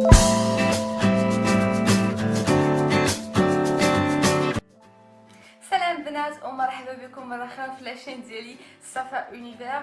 سلام بنات ومرحبا بكم مره اخرى في لاشين ديالي صفاء اونيفير.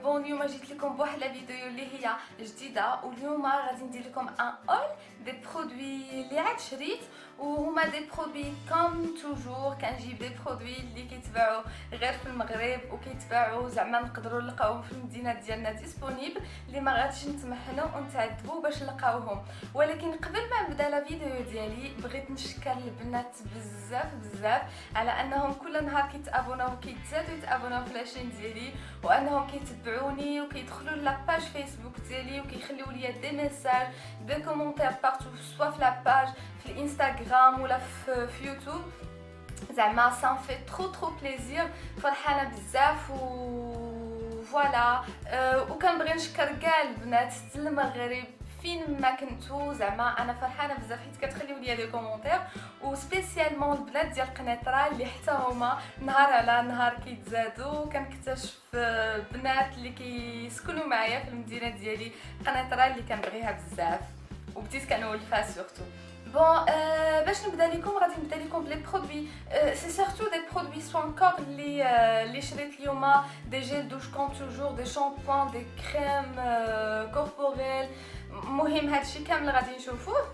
بون اليوم جيت لكم بواحد لا فيديو اللي هي جديده، واليوم غادي ندير لكم ان اول دي برودوي اللي عاد شريت، وهما دي برودوي كوم توجور. كنجيب دي برودوي اللي كيتباعوا غير في المغرب وكيتباعوا زعما نقدروا نلقاوهم في المدينه ديالنا ديسپونيبل، اللي ما غاديش نتمحنوا ونتعذبوا باش نلقاوهم. ولكن قبل ما نبدا لا فيديو ديالي بغيت نشكر البنات بزاف على انهم كل نهار كيتابوناو وكيتزادوا يتابوناو في لاشين ديالي، وانهم كيتبعوني وكيدخلوا لاباج فيسبوك ديالي وكيخليو لي دي ميساج دي كومونتير بارتو، سوا في لاباج في الانستغرام ولا في يوتيوب. زعما سان في ترو بليزير، فرحانه بزاف و فوالا. وكنبغي نشكر كاع البنات المغرب فين ما كنتو، زعما انا فرحانه بزاف حيت كتخليو ليا دي كومونتير، وسبيسيالمون البنات ديال قنيطره اللي حتى هما نهار على نهار كيتزادوا. كنكتشف بنات اللي كيسكنوا معايا في المدينه ديالي قنيطره اللي كنبغيها بزاف وبديت كنولفها سورتو. بون باش نبدا لكم غادي نبدا لكم بلي برودوي. سي سورتو دي برودوي سوان كور اللي شريت اليوم، دي جيل دوش كوم توجور، دي شامبوان، دي كريم كوربوريل. مهم هادشي كامل غادي نشوفوه.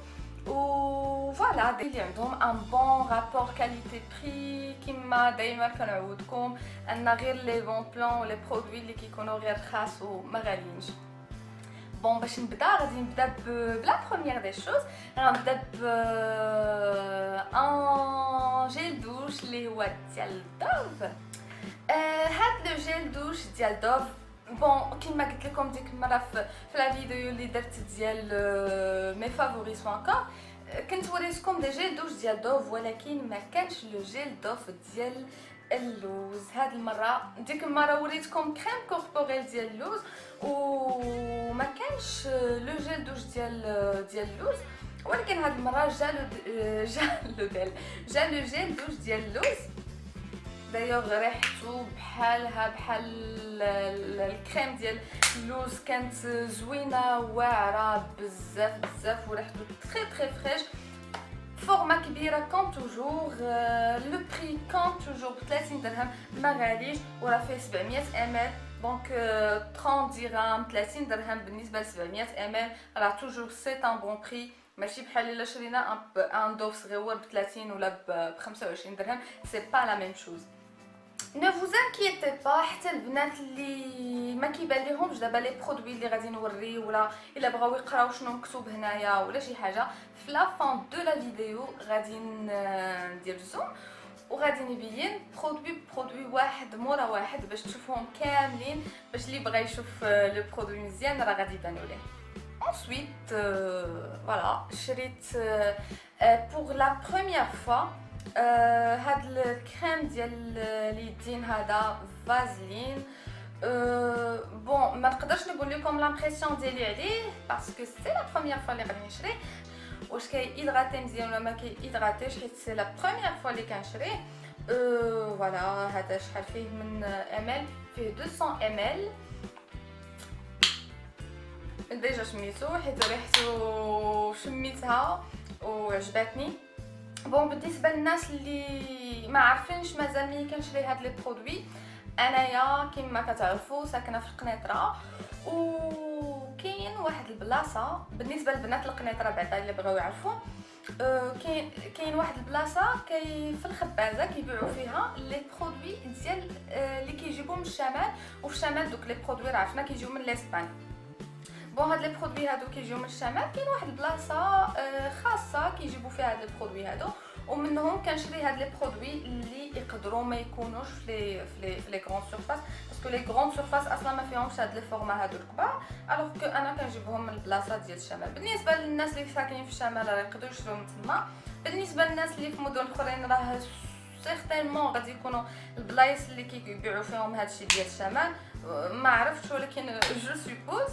و فوالا اللي عندهم ان بون رابور كاليتي بري كيما دائما كنعودكم ان غير لي بون بلان ولي برودوي اللي كيكونوا غير رخاص وما غاليينش. بون باش نبدا غادي نبدا بلا بروميير دي شوز. غنبدا ب ان جيل دوش اللي هو ديال دوف. هاد لو جيل دوش ديال دوف بون كيما قلت لكم ديك المره في لا فيديو اللي درت ديال مي فافوري سوان كور، كنت وريتكم دي جيل دوش ديال دوف، ولكن ما كانش لو جيل دوف ديال اللوز. هاد المره ديك المره وريتكم كريم كوربوريل ديال اللوز وما كانش لو جيل دوش ديال اللوز، ولكن هاد المره جا لو جيل دوش ديال اللوز. دايوغ ريحته بحال الكريم ديال اللوز، كانت زوينه واعره بزاف وريحته تري فريش. فورما كبيره كوم توجور. لو بري كوم توجور ب 30 درهم، ما غاليش وراه فيه 700 ام دونك 30 درهم 30 درهم بالنسبه ل 700 ام راه توجور سي ان بون بري. ماشي بحال الا شرينا ان دوف صغيور ب 30 ولا ب 25 درهم، سي با لا ميم شوز. Ne vous inquiétez pas، حتى البنات اللي ما كيبان ليهمش دابا لي برودوي اللي غادي نوري، ولا الا بغاو يقراو شنو مكتوب هنايا ولا شي حاجه، في لا فون دو لا فيديو غادي ندير زوم وغادي نبين برودوي واحد مورا واحد باش تشوفوهم كاملين، باش اللي بغى يشوف لو برودوي مزيان راه غادي يبانوا ليه. ensuite voilà شريت pour la première fois هاد الكريم ديال اليدين، هذا فازلين. بون ما نقدرش نقول لكم لامبرسيون ديالي عليه باسكو سي لا بروميير فوا اللي غادي نشريه. واش كيهيدراتي مزيان ولا ما كيهيدراتيش حيت سي لا بروميير فوا اللي كنشريه. فوالا هذا شحال فيه من ام، فيه 200 ام. ديجا سميتو حيت ريحتو شميتها وعجبتني. بون بالنسبه للناس اللي ما عارفينش مازال ملي كنشري هاد لي برودوي، انايا كما كتعرفوا ساكنه في القنيطره، وكاين واحد البلاصه بالنسبه للبنات القنيطره بعدا اللي بغاو يعرفوا. كاين واحد البلاصه في الخبازه كيبيعوا فيها لي برودوي ديال اللي كيجيبوا من الشمال، وفي الشمال دوك لي برودوي راه عرفنا كيجيو من لاسبان. بون هاد لي برودوي هادو كيجيو من الشمال، كاين واحد البلاصه خاصه كيجيبوا فيها هاد لي برودوي هادو، ومنهم كنشري هاد لي برودوي اللي يقدروا ما يكونوش في لي غران سورفاس، باسكو لي غران سورفاس اصلا ما فيهمش هاد لي فورما هادو الكبار، الوغ كو انا كنجيبهم من البلاصه ديال الشمال. بالنسبه للناس اللي ساكنين في الشمال راه يقدروا يشريو من تما. بالنسبه للناس اللي في مدن اخرين راه سيغتينمون غادي يكونوا البلايص اللي كيبيعوا فيهم هادشي ديال الشمال، ما عرفتش ولكن جو سوبوز.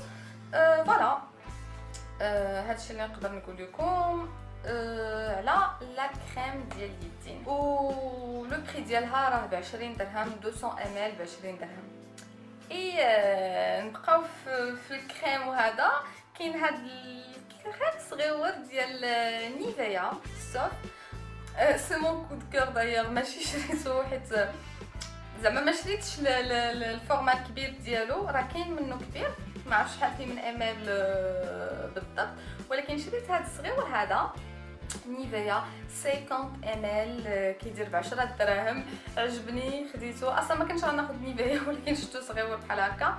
فوالا هادشي اللي نقدر نقول لكم على لا كريم ديال اليدين. و لو بري ديالها راه ب 20 درهم، 200 ام ب 20 درهم. نبقاو في الكريم، وهذا كاين هاد الكريم صغيور ديال نيفيا صوف. سي مون كود كور دايوغ، ماشي شريتو حيت زعما ما شريتش الفورما الكبير ديالو، راه كاين منه كبير ما عرفتش شحال فيه من امال بالضبط، ولكن شريت هذا الصغيور هذا نيفيا 50 امل كيدير ب 10 دراهم. عجبني خديتو، اصلا ما كنتش غناخذ نيفيا ولكن شفتو صغيور بحال هكا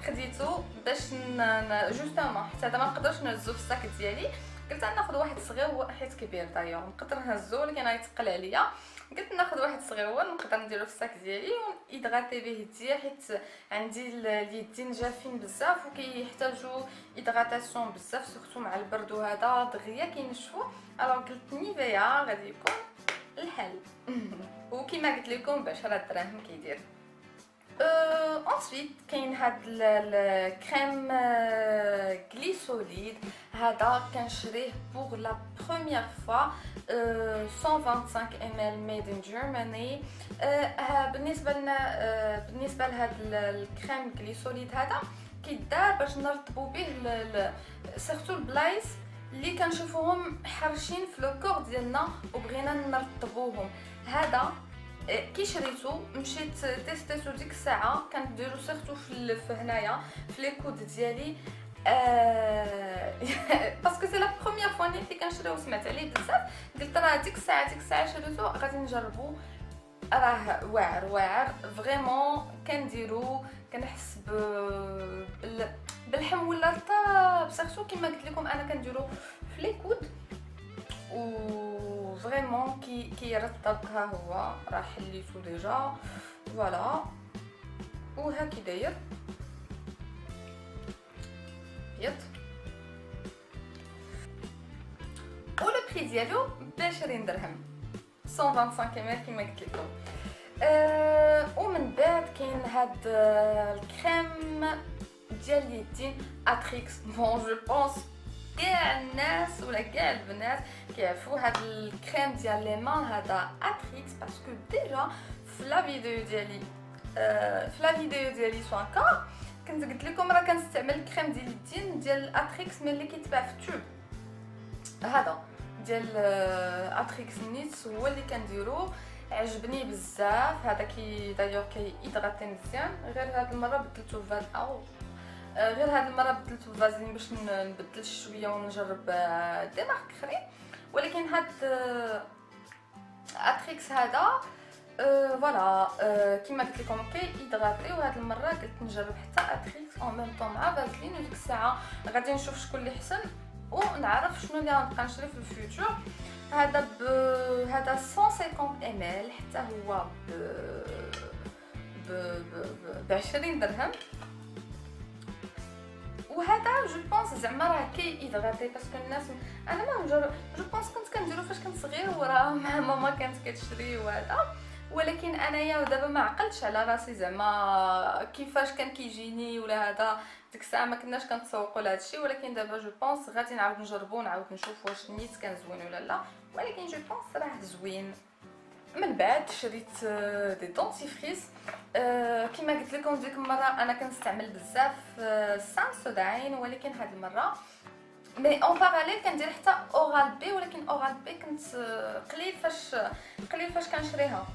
خديتو باش جوستومون حتى هذا ما نقدرش نهزو في الساك ديالي. قلت ناخذ واحد صغير حيت كبير دايوغ نقدر نهزو ولكن غيتقل عليا. قلت ناخذ واحد صغير نقدر نديرو في الساك ديالي ونيدغاتي به يديا حيت عندي اليدين جافين بزاف وكيحتاجوا هيدغاتاسيون بزاف سورتو مع البرد وهذا دغيا كينشفوا. الوغ قلت نيفيا غادي يكون الحل. وكما قلت لكم ب 10 دراهم كيدير. ensuite كاين هاد الكريم غليسوليد هذا كنشريه بوغ لا بروميير فوا 125 ml made in Germany. بالنسبه لنا بالنسبه لهاد الكريم غليسوليد هذا كيدار باش نرطبوا به سيرتو البلايص اللي كنشوفوهم حرشين في لو كور ديالنا وبغينا نرطبوهم. هذا كي شريتو مشيت تيستيتو ديك الساعه كنديرو سيرتو في هنايا في لي كود ديالي باسكو سي لا بروميير فوا اللي كنشريو وسمعت عليه بزاف. قلت راه ديك الساعه شريتو غادي نجربو، راه واعر فريمون. كنديرو كنحس بالحم ولا الطاب سيرتو كما قلت لكم انا كنديرو في لي كود و فريمون كيرطب. ها هو راه حليتو ديجا فوالا وها كي داير بيض. و لو بري ديالو ب 20 درهم 125 ml كما قلت لكم. ومن بعد كاين هاد الكريم ديال اليدين اتريكس. بون جو بونس كاع الناس ولا كاع البنات كيعرفوا هاد الكريم ديال لي مان هذا اتريكس باسكو ديجا في لا فيديو ديالي سوانكا كنت قلت لكم راه كنستعمل الكريم ديال اليدين ديال اتريكس ملي كيتباع في التوب. هذا ديال اتريكس نيتس هو اللي كنديرو، عجبني بزاف. هذا كي دايوغ كي ايدغاتي مزيان. غير هاد المره بدلتو فاز او غير هاد المره بدلتو فازلين باش نبدل شويه ونجرب دي مارك اخرين، ولكن هاد اتريكس هذا فوالا كيما قلت لكم كي ايدغاتي. وهاد المره قلت نجرب حتى اتريكس اون ميم طون مع فازلين، وديك الساعه غادي نشوف شكون اللي حسن ونعرف شنو اللي غنبقى نشري في الفيوتشر. هذا هذا 150 ml حتى هو ب 20 درهم. وهذا جو بونس زعما راه كي ايدغاتي باسكو الناس انا ما نجرب جو بونس كنت كنديرو فاش كنت صغير وراه مع ماما كانت كتشري وهذا، ولكن انايا دابا ما عقلتش على راسي زعما كيفاش كان كيجيني ولا هذا. ديك الساعه ما كناش كنتسوقوا لهذا الشيء، ولكن دابا جو بونس غادي نعاود نجربو ونعاود نشوف واش النيت كان زوين ولا لا، ولكن جو بونس راه زوين. من بعد شريت دي دونتيفريس. كما قلت لكم ديك المره انا كنستعمل بزاف سانسوداين، ولكن هذه المره مي اون باراليل كندير حتى اورال بي، ولكن اورال بي كنت قليل فاش كنشريها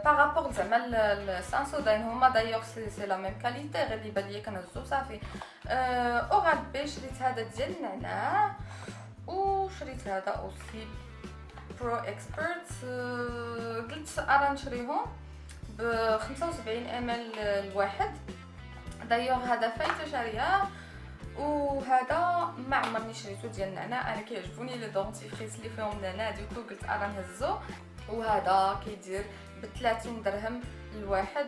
بارابور زعما السانسوداين. هما دايوغ سي لا ميم كاليتي غير اللي بان ليا كنهزو صافي. اورال بي شريت هذا ديال النعناع، وشريت هذا اوسي برو اكسبرت. قلت انا نشريهم ب 75 ml الواحد. دايوغ هذا فايته شاريه، وهذا ما عمرني شريته ديال النعناع. انا كيعجبوني لي دونتيفريس اللي فيهم النعناع، ديكو قلت انا نهزو. وهذا كيدير ب 30 درهم الواحد.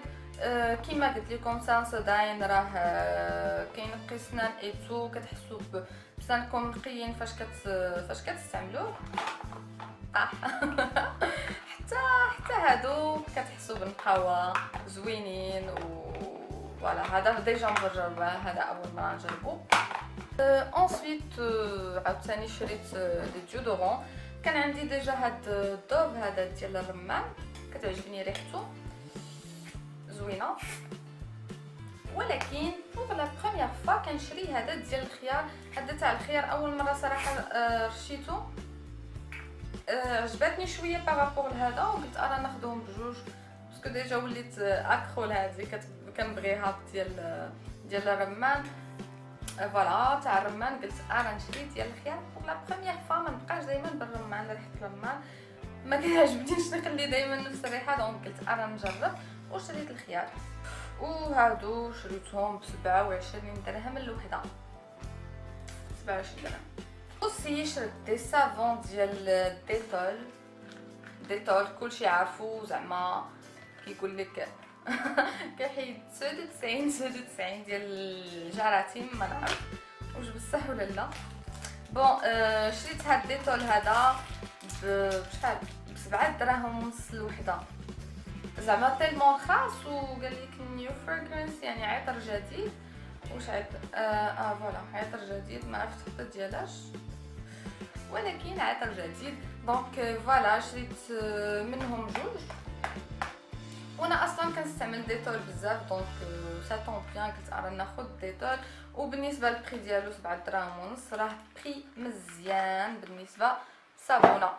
كيما قلت لكم سانسوداين راه كينقي سنان ايتو، كتحسوا بسنانكم نقيين فاش كتستعملوه. حتى هادو كتحسوا بنقاوه زوينين فوالا. هذا ديجا مجربه، هذا اول مره نجربو. انسويت عاوتاني شريت دي ديودورون. كان عندي ديجا هاد الدوف هذا ديال الرمان، كتعجبني ريحته زوينه. ولكن بوغ لا بروميير فوا كنشري هذا ديال الخيار. هذا تاع الخيار اول مره صراحه رشيته، عجبتني شويه بارابور لهذا، وقلت انا ناخذهم بجوج باسكو ديجا وليت اكرو لهذه كنبغيها ديال الرمان. فوالا تاع الرمان قلت انا نشري ديال الخيار بوغ لا بروميير فوا، ما نبقاش دائما بالرمان، ريحه الرمان ما كيعجبنيش نخلي دائما نفس الريحه، دونك قلت انا نجرب وشريت الخيار. وهادو شريتهم ب 27 درهم الوحده، 27 درهم. اوسي شريت دي سافون ديال ديتول كلشي عارفو زعما كيقول لك كيحيد 99 ديال الجراثيم، ما نعرف واش بصح ولا لا. بون شريت هاد ديتول هذا بشحال، ب7 دراهم ونص الوحده، زعما تيلمون خاص، وقال لك نيو فريغرانس يعني عطر جديد. واش عطر فوالا عطر جديد، ما عرفت الخطه ديالاش ولكن عطر جديد. دونك فوالا شريت منهم جوج، وانا اصلا كنستعمل ديتول بزاف، دونك سا طون بيان قلت انا ناخذ ديتول. وبالنسبه للبري ديالو 7 دراهم ونص، راه بري مزيان بالنسبه صابونه.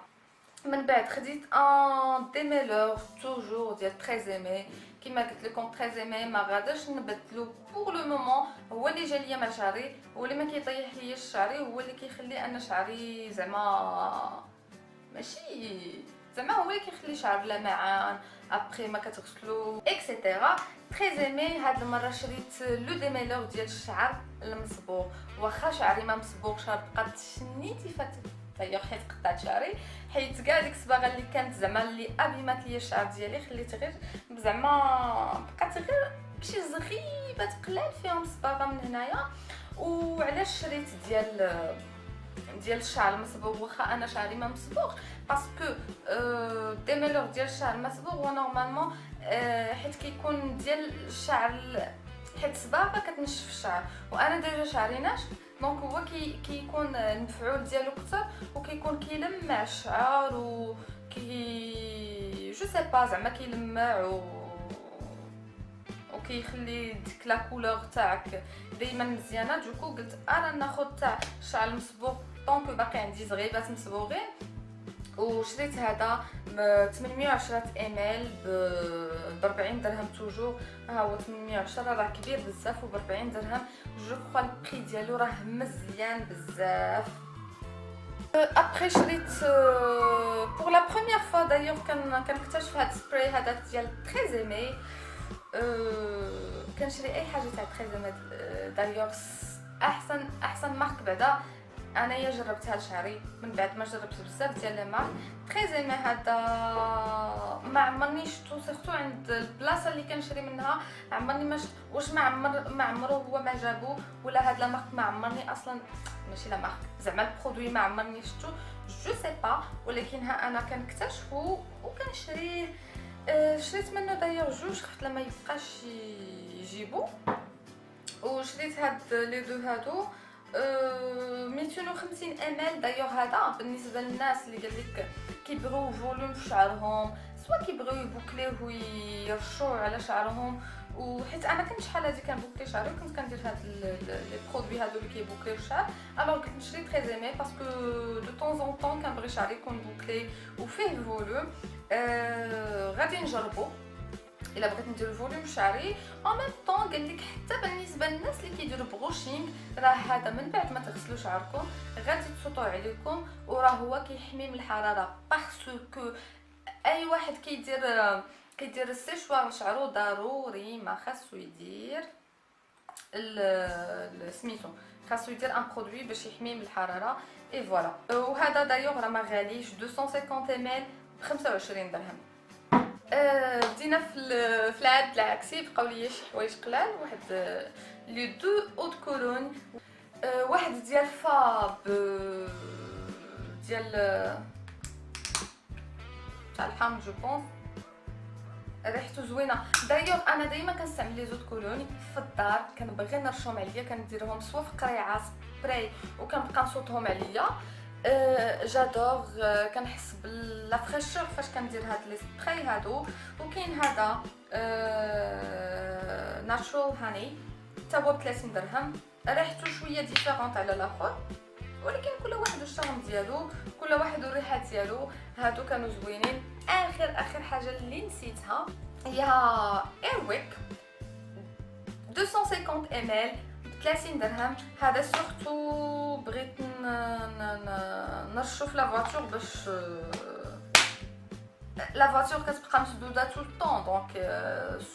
من بعد خديت ان ديميلور توجور ديال تريزيمي، كما قلت لكم تريزيمي ما غاداش نبدلو بور لو مومون، هو اللي جا ليا مع شعري، هو اللي ما كيطيح ليا شعري، هو اللي كيخلي انا شعري زعما ماشي زعما هو اللي كيخلي شعر لمعان ابري ما كتغسلو اكسيتيرا. تريزيمي هاد المره شريت لو ديميلور ديال الشعر المصبوغ، واخا شعري ما مصبوغش بقات شنيتي فاتت هي حيت قطعت شعري، حيت كاع ديك الصباغه اللي كانت زعما اللي ابيمات ليا الشعر ديالي خليت غير زعما بقات غير شي زغيبات قلال فيهم الصباغه من هنايا. وعلاش شريت ديال الشعر المصبوغ واخا انا شعري ما مصبوغ؟ باسكو ديميلور ديال الشعر المصبوغ هو نورمالمون حيت كيكون ديال الشعر، حيت الصباغه كتنشف الشعر وانا ديجا شعري ناشف، دونك هو كيكون المفعول ديالو اكثر، وكيكون كيلمع الشعر و جو سي با زعما كيلمع وكيخلي ديك لا كولور تاعك دائما مزيانه. دوكو قلت انا ناخذ تاع الشعر المصبوغ طونك باقي عندي زغيبات مصبوغين. وشريت هذا 810 ml ب 40 درهم توجور، ها هو 810 راه كبير بزاف، و ب 40 درهم جو كخوا البري ديالو راه مزيان بزاف. ابري شريت بور لا بروميير فوا دايوغ كنكتشف هاد السبراي هذا ديال تريزيمي. كنشري اي حاجه تاع تريزيمي دايوغ احسن مارك بعدا انايا جربتها لشعري من بعد ما جربت بزاف ديال لي مارك. تريزيمي هذا ما عمرني شفتو سيرتو عند البلاصه اللي كنشري منها، عمرني ما شفت واش ما عمرو هو ما جابو ولا هاد لا مارك ما عمرني اصلا، ماشي لا مارك زعما البرودوي ما عمرني شفتو جو سي با، ولكن ها انا كنكتشفو وكنشريه. شريت منه دايوغ جوج خفت لما يبقاش يجيبو. وشريت هاد لي دو هادو 250 ml دايوغ. هذا بالنسبه للناس اللي قال لك كيبغيو فوليوم في شعرهم، سواء كيبغيو يبوكليوه ويرشوه على شعرهم، وحيت انا كنت شحال هادي كنبوكلي شعري وكنت كندير هاد لي برودوي هادو اللي كيبوكليو الشعر، الوغ قلت نشري تريزيمي باسكو دو طون اون طون كنبغي شعري يكون بوكلي وفيه فوليوم. غادي نجربو الا بغيت ندير الفوليوم شعري. او ميم طون قال لك حتى بالنسبه للناس اللي كيديروا بروشينغ راه هذا من بعد ما تغسلوا شعركم غادي تسطو عليكم، وراه هو كيحمي من الحراره باسكو اي واحد كيدير السيشوار شعرو ضروري ما خاصو يدير سميتو، خاصو يدير ان برودوي باش يحميه من الحراره. اي فوالا. وهذا دايوغ راه ما غاليش 250 ml ب 25 درهم. بدينا في العاد العكسي، بقاو ليا شي حوايج قلال، واحد لي دو اود كولون، واحد ديال فاب ديال تاع الحامض جو بونس، ريحته زوينه. دايوغ انا دائما كنستعمل لي زود كولوني في الدار، كنبغي نرشهم عليا، كنديرهم سوا في قريعه سبراي وكنبقى نصوتهم عليا. جادور كنحس بلا فريشور فاش كندير هاد لي سبراي هادو. وكاين هذا ناتشورال هاني حتى هو ب 30 درهم. ريحته شويه ديفيرونت على الاخر، ولكن كل واحد والشرم ديالو، كل واحد والريحه ديالو. هادو كانوا زوينين. اخر حاجه اللي نسيتها هي ايرويك 250 ml ب 30 درهم. هذا سورتو بغيت نرشو في لا فواتور باش لا فواتور كتبقى مسدوده طول الطون، دونك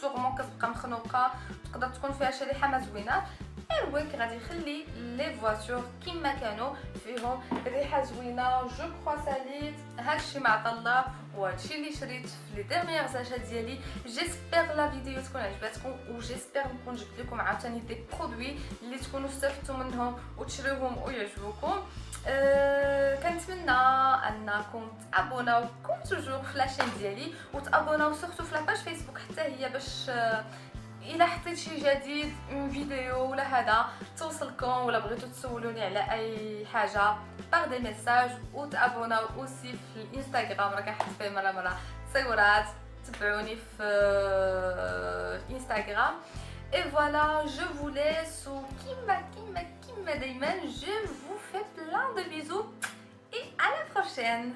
سورمون كتبقى مخنوقه، تقدر تكون فيها شريحه ما زوينه. ايرويك غادي يخلي لي فواتور كما كانوا فيهم ريحه زوينه. جو كخوا ساليت هادشي ما عطا الله، وهادشي اللي شريت في لي ديرنيير زاشات ديالي. جيسبر لا فيديو تكون عجبتكم، وجيسبر نكون جبت لكم عاوتاني دي برودوي اللي تكونوا استفدتوا منهم وتشريوهم ويعجبوكم. كنتمنى انكم تابوناو كوم توجور في لاشين ديالي، وتابوناو سورتو في لاباج فيسبوك حتى هي، باش الا حطيت شي جديد من فيديو ولا هذا توصلكم، ولا بغيتو تسولوني على اي حاجه باغ دي ميساج. وتابوناو اوسي في الانستغرام، راه كنحط فيه مره تصويرات. تبعوني في الانستغرام. Et voilà, je vous laisse. Kima Daiman, je vous fais plein de bisous et à la prochaine.